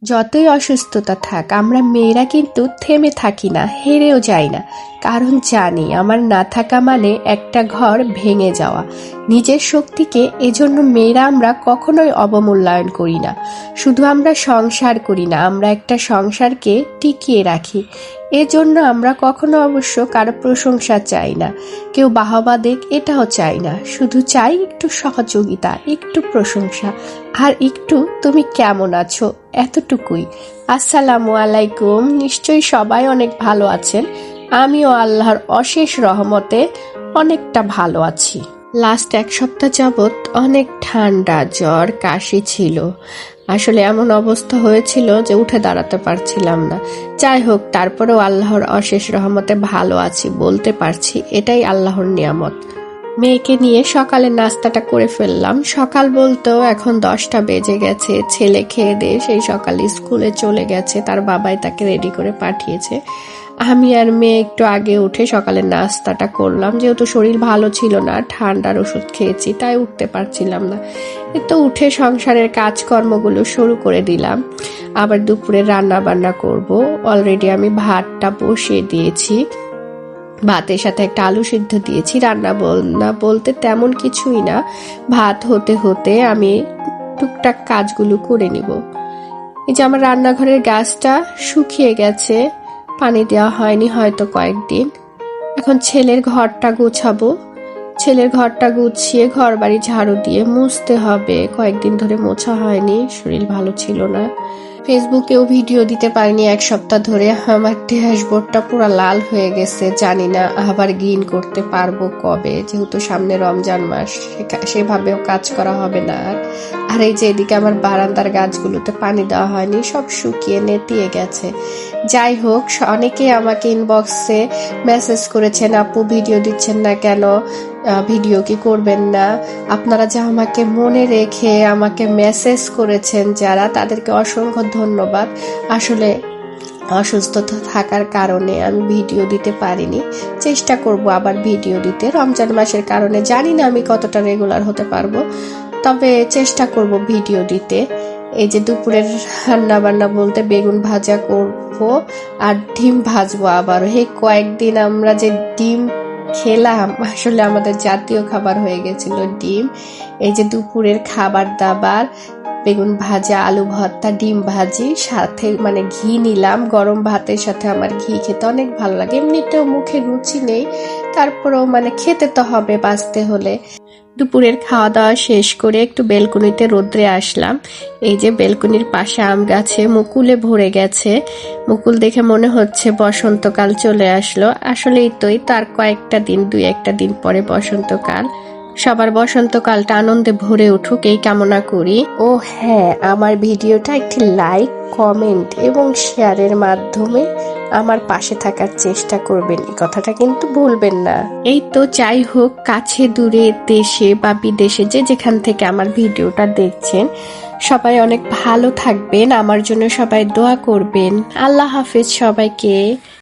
যতই অসুস্থতা থাক আমরা মেয়েরা কিন্তু থেমে থাকি না, হেরেও যাই না। কারণ জানি আমার না থাকা মানে একটা ঘর ভেঙে যাওয়া। নিজের শক্তিকে এজন্য মেয়েরা আমরা কখনোই অবমূল্যায়ন করি না। শুধু আমরা সংসার করি না, আমরা একটা সংসারকে টিকিয়ে রাখি। এজন্য আমরা কখনো অবশ্য কারো প্রশংসা চাই না, কেউ বাহবা দেখ এটাও চাই না। শুধু চাই একটু সহযোগিতা, একটু প্রশংসা, আর একটু তুমি কেমন আছো, এতটুকুই। আসসালামু আলাইকুম। নিশ্চয়ই সবাই অনেক ভালো আছেন। আমিও আল্লাহর অশেষ রহমতে অনেকটা ভালো আছি। লাস্ট এক সপ্তাহ যাবৎ অনেক ঠান্ডা, জ্বর, কাশি ছিল। আসলে এমন অবস্থা হয়েছিল যে উঠে দাঁড়াতে পারছিলাম না। যাই হোক, তারপরেও আল্লাহর অশেষ রহমতে ভালো আছি, বলতে পারছি। এটাই আল্লাহর নিয়ামত। মেয়েকে নিয়ে সকালে নাস্তাটা করে ফেললাম। সকাল বলতেও এখন 10টা বেজে গেছে। ছেলে খেয়ে দিয়ে সেই সকালে স্কুলে চলে গেছে, তার বাবাই তাকে রেডি করে পাঠিয়েছে। আমি আর মেয়ে একটু আগে উঠে সকালে নাস্তাটা করলাম। যেহেতু শরীর ভালো ছিল না, ঠান্ডার ওষুধ খেয়েছি, তাই উঠতে পারছিলাম না। তো উঠে সংসারের কাজকর্মগুলো শুরু করে দিলাম। আবার দুপুরে রান্না বান্না করব। অলরেডি আমি ভাতটা বসিয়ে দিয়েছি, ভাতের সাথে একটা আলু সিদ্ধ দিয়েছি। রান্না বলতে তেমন কিছুই না, ভাত হতে হতে আমি টুকটাক কাজগুলো করে নিব। এই যে আমার রান্নাঘরের গ্যাসটা শুকিয়ে গেছে, পানি দেওয়া হয়নি হয়তো কয়েকদিন। এখন ছেলের ঘরটা গোছাবো। ছেলের ঘরটা গুছিয়ে ঘর বাড়ি ঝাড়ু দিয়ে মুছতে হবে। কয়েকদিন ধরে মোছা হয়নি, শরীর ভালো ছিল না। ফেসবুকেও ভিডিও দিতে পারিনি এক সপ্তাহ ধরে। আমার ড্যাশবোর্ডটা পুরো লাল হয়ে গেছে। জানি না আবার গ্রিন করতে পারবো কবে, যেহেতু সামনে রমজান মাস, সেভাবেও কাজ করা হবে না। আর এই যে এদিকে আমার বারান্দার গাছগুলোতে পানি দেওয়া হয়নি, সব শুকিয়ে নেতিয়ে গেছে। যাই হোক, অনেকে আমাকে ইনবক্সে মেসেজ করেছেন, আপু ভিডিও দিচ্ছেন না কেন, ভিডিও কি করবেন না। আপনারা যে আমাকে মনে রেখে আমাকে মেসেজ করেছেন যারা, তাদেরকে অসংখ্য ধন্যবাদ। আসলে অসুস্থতা থাকার কারণে আমি ভিডিও দিতে পারিনি। চেষ্টা করব আবার ভিডিও দিতে। রমজান মাসের কারণে জানি না আমি কতটা রেগুলার হতে পারবো, তবে চেষ্টা করব ভিডিও দিতে। এই যে দুপুরের রান্না বান্না বলতে বেগুন ভাজা করব আর ডিম ভাজবো আবার। এই কয়েকদিন আমরা যে ডিম খেলাম, আসলে আমাদের জাতীয় খাবার হয়ে গেছিল ডিম। এই যে দুপুরের খাবার দাবার, বেগুন ভাজা, আলু ভর্তা, ডিম ভাজি, সাথে মানে ঘি নিলাম। গরম ভাতের সাথে আমার ঘি খেতে অনেক ভালো লাগে। এমনিতেও মুখে রুচি নেই, তারপরেও মানে খেতে তো হবে বাঁচতে হলে। দুপুরের খাওয়া দাওয়া শেষ করে একটু বেলকনিতে রোদ্রে আসলাম। এই যে বেলকনির পাশে আম গাছে মুকুলে ভরে গেছে। মুকুল দেখে মনে হচ্ছে বসন্তকাল চলে আসলো। আসলেই তো, তার কয়েকটা দিন, 2-1 দিন পরে বসন্তকাল। সবার বসন্তকালটা আনন্দে ভরে উঠুক এই কামনা করি। ও হ্যাঁ, আমার ভিডিওটা একটি লাইক, কমেন্ট এবং শেয়ারের মাধ্যমে আমার পাশে থাকার চেষ্টা করবেন, এই কথাটা কিন্তু ভুলবেন না। এই তো, যাই হোক, কাছে দূরে, দেশে বা বিদেশে যে যেখান থেকে আমার ভিডিওটা দেখছেন, সবাই অনেক ভালো থাকবেন। আমার জন্য সবাই দোয়া করবেন। আল্লাহ হাফেজ সবাইকে।